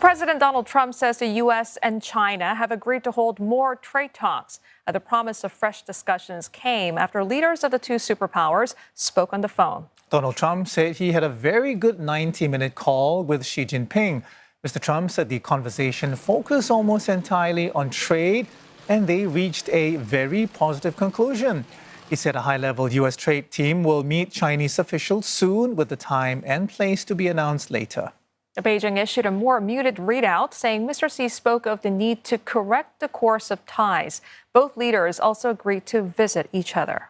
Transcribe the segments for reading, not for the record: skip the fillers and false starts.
President Donald Trump says the U.S. and China have agreed to hold more trade talks. The promise of fresh discussions came after leaders of the two superpowers spoke on the phone. Donald Trump said he had a very good 90-minute call with Xi Jinping. Mr. Trump said the conversation focused almost entirely on trade, and they reached a very positive conclusion. He said a high-level U.S. trade team will meet Chinese officials soon, with the time and place to be announced later. Beijing issued a more muted readout, saying Mr. Xi spoke of the need to correct the course of ties. Both leaders also agreed to visit each other.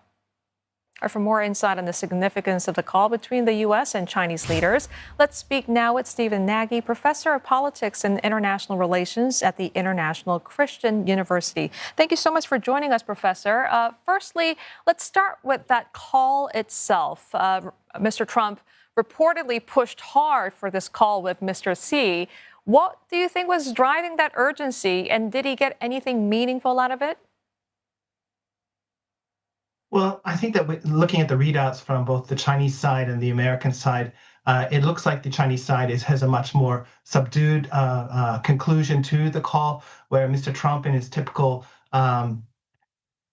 For more insight on the significance of the call between the U.S. and Chinese leaders, let's speak now with Stephen Nagy, professor of politics and international relations at the International Christian University. Thank you so much for joining us, Professor. Firstly, let's start with that call itself. Mr. Trump reportedly pushed hard for this call with Mr. Xi. What do you think was driving that urgency, and did he get anything meaningful out of it? Well, I think that looking at the readouts from both the Chinese side and the American side, it looks like the Chinese side has a much more subdued conclusion to the call, where Mr. Trump, in his typical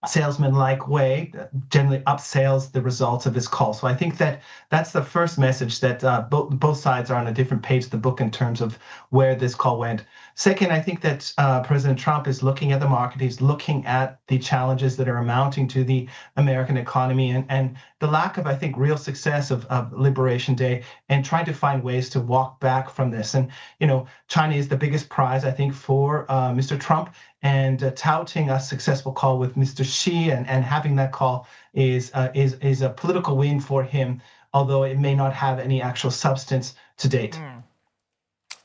salesman-like way, generally upsells the results of his call. So I think that that's the first message, that both sides are on a different page of the book in terms of where this call went. Second, I think that President Trump is looking at the market. He's looking at the challenges that are amounting to the American economy and the lack of, I think, real success of Liberation Day, and trying to find ways to walk back from this. And, you know, China is the biggest prize, I think, for Mr. Trump, and touting a successful call with Mr. Xi and having that call is a political win for him, although it may not have any actual substance to date.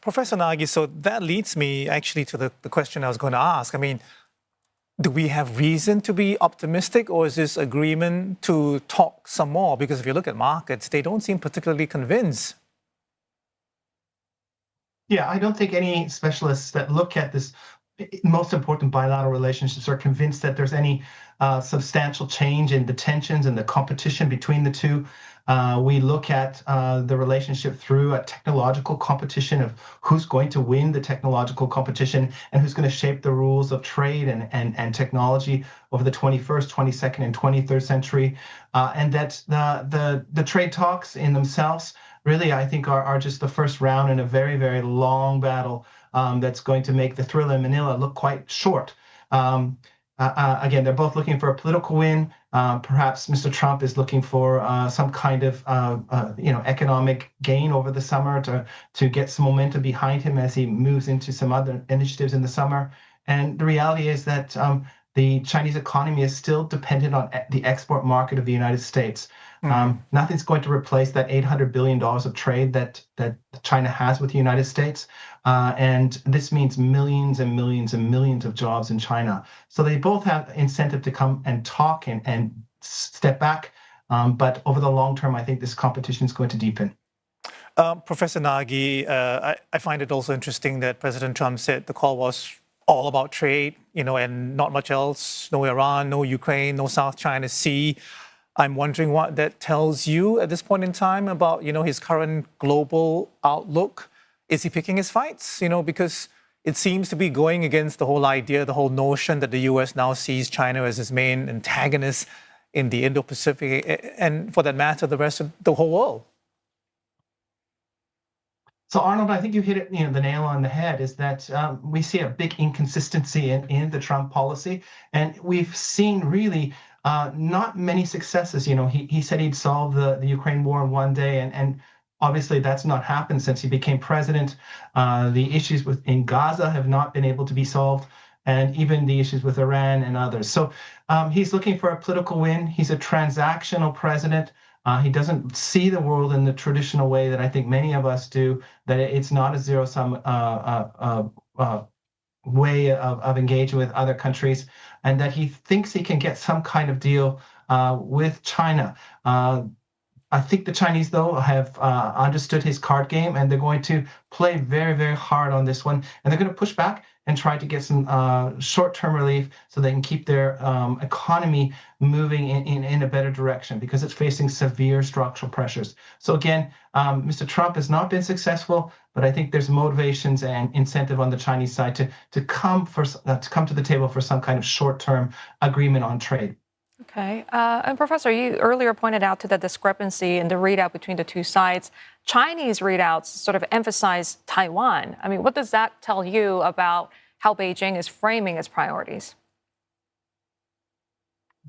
Professor Nagy, so that leads me actually to the question I was going to ask. I mean, do we have reason to be optimistic, or is this agreement to talk some more? Because if you look at markets, they don't seem particularly convinced. Yeah, I don't think any specialists that look at this most important bilateral relationships are convinced that there's any substantial change in the tensions and the competition between the two. We look at the relationship through a technological competition of who's going to win the technological competition and who's going to shape the rules of trade and technology over the 21st, 22nd, and 23rd century. And that the trade talks in themselves really, I think, are just the first round in a very, very long battle that's going to make the thrill in Manila look quite short. Again, they're both looking for a political win. Perhaps Mr. Trump is looking for some kind of economic gain over the summer to get some momentum behind him as he moves into some other initiatives in the summer. And the reality is that the Chinese economy is still dependent on the export market of the United States. Nothing's going to replace that $800 billion of trade that China has with the United States. And this means millions and millions and millions of jobs in China. So they both have incentive to come and talk and step back. But over the long term, I think this competition is going to deepen. Professor Nagy, I find it also interesting that President Trump said the call was all about trade, and not much else. No Iran, no Ukraine, no South China Sea. I'm wondering what that tells you at this point in time about, his current global outlook. Is he picking his fights? Because it seems to be going against the whole idea, the whole notion that the U.S. now sees China as its main antagonist in the Indo-Pacific, and for that matter, the rest of the whole world. So, Arnold, I think you hit it, the nail on the head, is that we see a big inconsistency in the Trump policy. And we've seen really not many successes. He said he'd solve the Ukraine war in one day, and obviously that's not happened since he became president. The issues in Gaza have not been able to be solved, and even the issues with Iran and others. So he's looking for a political win. He's a transactional president. He doesn't see the world in the traditional way that I think many of us do, that it's not a zero-sum way of engaging with other countries, and that he thinks he can get some kind of deal with China. I think the Chinese, though, have understood his card game, and they're going to play very, very hard on this one. And they're going to push back and try to get some short-term relief so they can keep their economy moving in a better direction, because it's facing severe structural pressures. So again, Mr. Trump has not been successful, but I think there's motivations and incentive on the Chinese side to come to the table for some kind of short-term agreement on trade. Okay. And Professor, you earlier pointed out to the discrepancy in the readout between the two sides. Chinese readouts sort of emphasize Taiwan. I mean, what does that tell you about how Beijing is framing its priorities?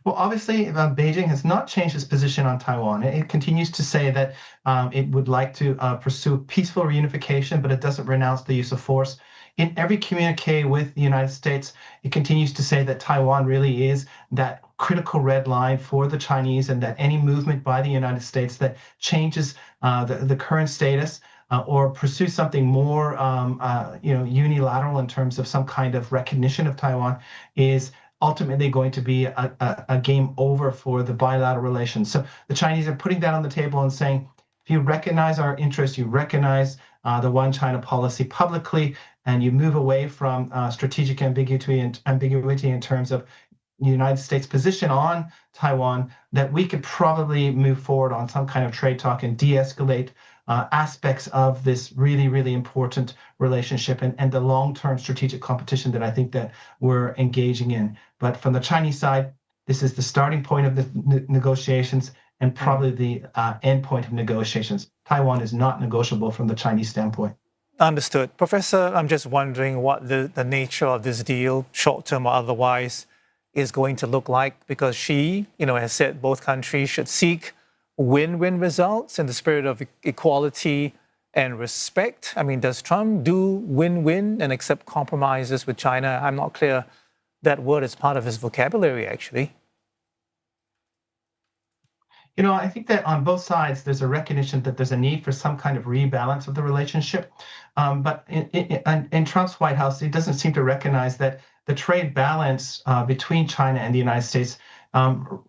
Well, obviously, Beijing has not changed its position on Taiwan. It continues to say that it would like to pursue peaceful reunification, but it doesn't renounce the use of force. In every communique with the United States, it continues to say that Taiwan really is that critical red line for the Chinese, and that any movement by the United States that changes the current status or pursues something more unilateral in terms of some kind of recognition of Taiwan is ultimately going to be a game over for the bilateral relations. So the Chinese are putting that on the table and saying, if you recognize our interests, you recognize the one China policy publicly, and you move away from strategic ambiguity in terms of the United States' position on Taiwan, that we could probably move forward on some kind of trade talk and de-escalate aspects of this really, really important relationship and the long-term strategic competition that I think that we're engaging in. But from the Chinese side, this is the starting point of the negotiations and probably the end point of negotiations. Taiwan is not negotiable from the Chinese standpoint. Understood. Professor, I'm just wondering what the nature of this deal, short-term or otherwise, is going to look like, because Xi, has said both countries should seek win-win results in the spirit of equality and respect. I mean, does Trump do win-win and accept compromises with China? I'm not clear that word is part of his vocabulary, actually. I think that on both sides, there's a recognition that there's a need for some kind of rebalance of the relationship. But in Trump's White House, he doesn't seem to recognize that the trade balance between China and the United States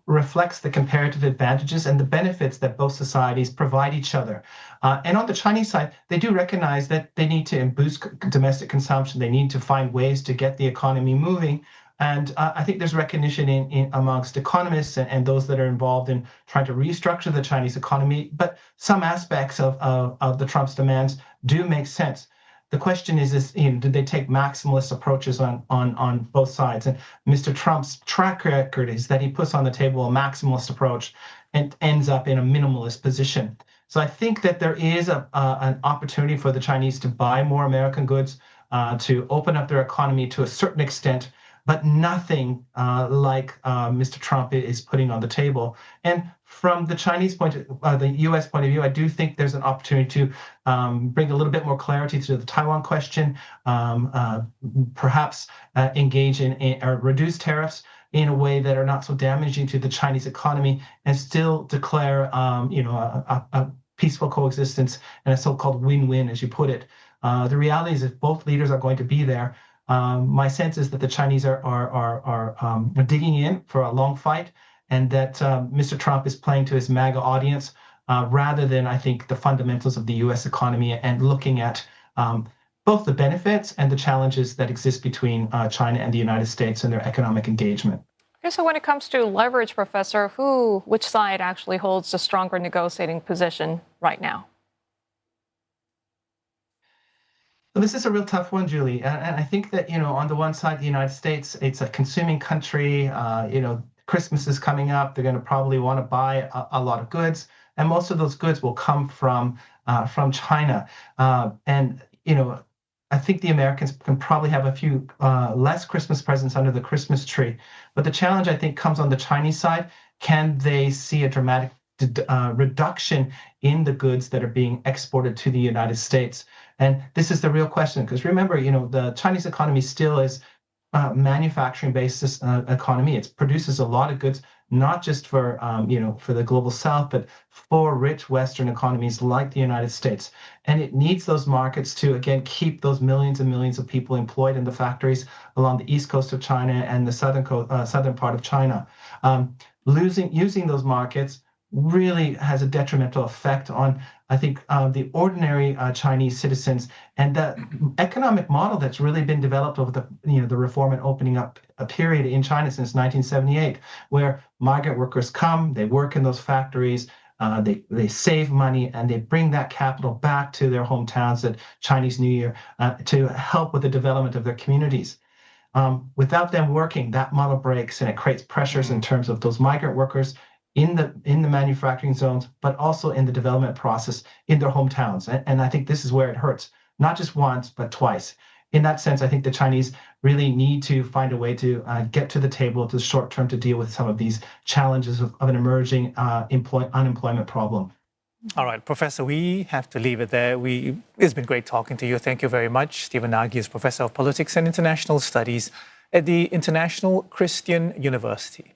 reflects the comparative advantages and the benefits that both societies provide each other. And on the Chinese side, they do recognize that they need to boost domestic consumption. They need to find ways to get the economy moving. And I think there's recognition in amongst economists and those that are involved in trying to restructure the Chinese economy. But some aspects of the Trump's demands do make sense. The question is did they take maximalist approaches on both sides? And Mr. Trump's track record is that he puts on the table a maximalist approach and ends up in a minimalist position. So I think that there is an opportunity for the Chinese to buy more American goods, to open up their economy to a certain extent, but nothing like Mr. Trump is putting on the table. And from the Chinese the U.S. point of view, I do think there's an opportunity to bring a little bit more clarity to the Taiwan question, perhaps engage in or reduce tariffs in a way that are not so damaging to the Chinese economy, and still declare, a peaceful coexistence and a so-called win-win, as you put it. The reality is, if both leaders are going to be there, my sense is that the Chinese are digging in for a long fight, and that Mr. Trump is playing to his MAGA audience rather than, I think, the fundamentals of the U.S. economy and looking at both the benefits and the challenges that exist between China and the United States and their economic engagement. Okay, so when it comes to leverage, Professor, which side actually holds the stronger negotiating position right now? So this is a real tough one, Julie. And I think that, on the one side, the United States, it's a consuming country. Christmas is coming up. They're going to probably want to buy a lot of goods. And most of those goods will come from China. I think the Americans can probably have a few less Christmas presents under the Christmas tree. But the challenge, I think, comes on the Chinese side. Can they see a dramatic reduction in the goods that are being exported to the United States? And this is the real question, because remember, the Chinese economy still is a manufacturing-based economy. It produces a lot of goods, not just for the global South, but for rich Western economies like the United States. And it needs those markets to, again, keep those millions and millions of people employed in the factories along the east coast of China and the southern part of China. Using those markets really has a detrimental effect on, I think, the ordinary Chinese citizens, and the economic model that's really been developed over the reform and opening up a period in China since 1978, where migrant workers come, they work in those factories, they save money, and they bring that capital back to their hometowns at Chinese New Year to help with the development of their communities. Without them working, that model breaks, and it creates pressures in terms of those migrant workers in the manufacturing zones, but also in the development process in their hometowns. And I think this is where it hurts, not just once, but twice. In that sense, I think the Chinese really need to find a way to get to the table to the short term to deal with some of these challenges of an emerging unemployment problem. All right, Professor, we have to leave it there. It's been great talking to you. Thank you very much. Stephen Nagy is Professor of Politics and International Studies at the International Christian University.